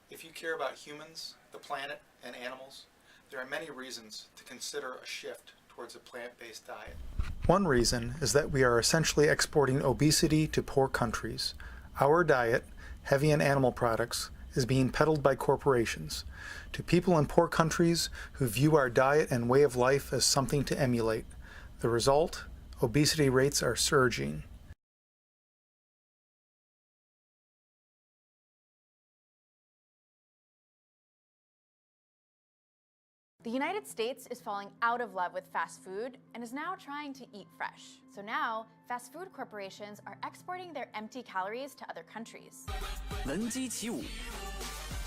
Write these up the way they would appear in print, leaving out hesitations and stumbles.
If you care about humans, the planet, and animals, there are many reasons to consider a shift towards a plant-based diet. One reason is that we are essentially exporting obesity to poor countries. Our diet, heavy in animal products, is being peddled by corporations to people in poor countries who view our diet and way of life as something to emulate. The result? Obesity rates are surging. The United States is falling out of love with fast food and is now trying to eat fresh. So now, fast food corporations are exporting their empty calories to other countries. 能激起舞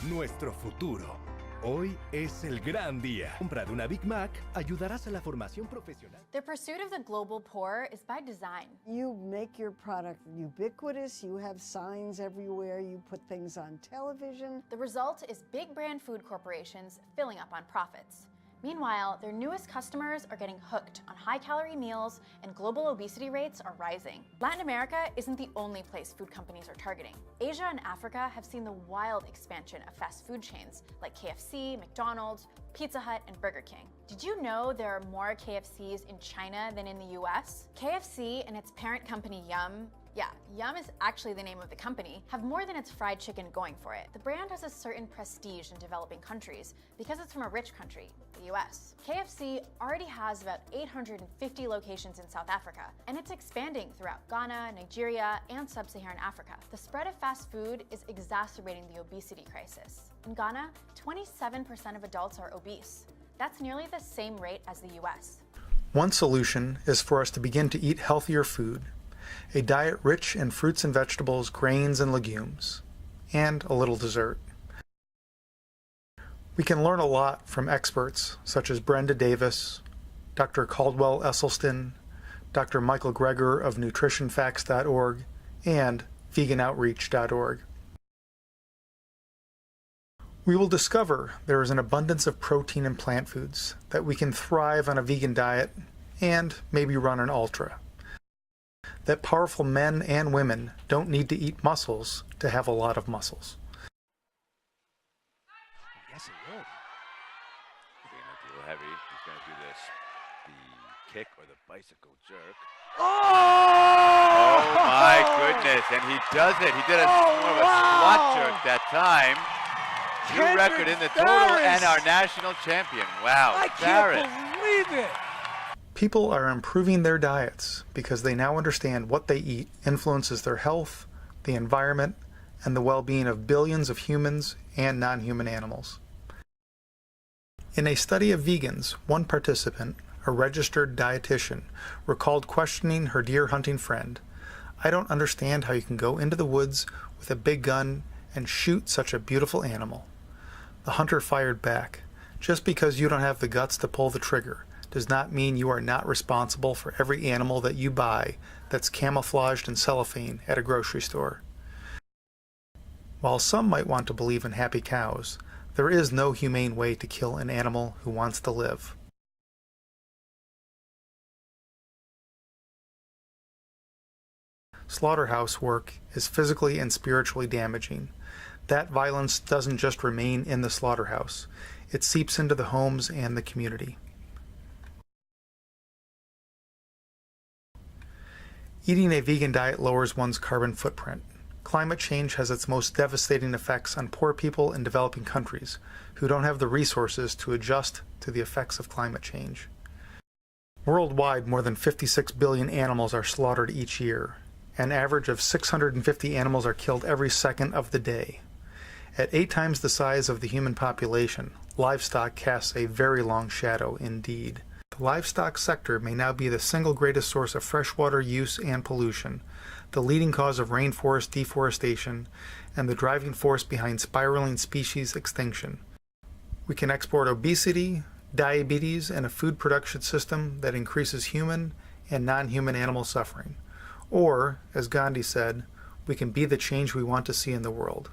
Nuestro futuro. Hoy es el gran día. Compra de una Big Mac ayudarás a la formación profesional. The pursuit of the global poor is by design. You make your product ubiquitous, you have signs everywhere, you put things on television. The result is big brand food corporations filling up on profits. Meanwhile, their newest customers are getting hooked on high-calorie meals and global obesity rates are rising. Latin America isn't the only place food companies are targeting. Asia and Africa have seen the wild expansion of fast food chains like KFC, McDonald's, Pizza Hut, and Burger King. Did you know there are more KFCs in China than in the US? KFC and its parent company Yum, Yum is actually the name of the company, have more than its fried chicken going for it. The brand has a certain prestige in developing countries because it's from a rich country, the US. KFC already has about 850 locations in South Africa, and it's expanding throughout Ghana, Nigeria, and sub-Saharan Africa. The spread of fast food is exacerbating the obesity crisis. In Ghana, 27% of adults are obese. That's nearly the same rate as the US. One solution is for us to begin to eat healthier food. A diet rich in fruits and vegetables, grains and legumes, and a little dessert. We can learn a lot from experts such as Brenda Davis, Dr. Caldwell Esselstyn, Dr. Michael Greger of nutritionfacts.org, and veganoutreach.org. We will discover there is an abundance of protein in plant foods, that we can thrive on a vegan diet, and maybe run an ultra. That powerful men and women don't need to eat muscles to have a lot of muscles. Yes, it will. Being a little heavy, he's going to do this. The kick or the bicycle jerk. Oh my goodness, and he does it. He did more of a squat jerk that time. New record in the total and our national champion. Wow, I Barrett. can't believe it! People are improving their diets because they now understand what they eat influences their health, the environment, and the well-being of billions of humans and non-human animals. In a study of vegans, one participant, a registered dietitian, recalled questioning her deer hunting friend, "I don't understand how you can go into the woods with a big gun and shoot such a beautiful animal." The hunter fired back, "Just because you don't have the guts to pull the trigger does not mean you are not responsible for every animal that you buy that's camouflaged in cellophane at a grocery store." While some might want to believe in happy cows, there is no humane way to kill an animal who wants to live. Slaughterhouse work is physically and spiritually damaging. That violence doesn't just remain in the slaughterhouse, it seeps into the homes and the community. Eating a vegan diet lowers one's carbon footprint. Climate change has its most devastating effects on poor people in developing countries who don't have the resources to adjust to the effects of climate change. Worldwide, more than 56 billion animals are slaughtered each year. An average of 650 animals are killed every second of the day. At 8 times the size of the human population, livestock casts a very long shadow indeed. The livestock sector may now be the single greatest source of freshwater use and pollution, the leading cause of rainforest deforestation, and the driving force behind spiraling species extinction. We can export obesity, diabetes, and a food production system that increases human and non-human animal suffering. Or, as Gandhi said, we can be the change we want to see in the world.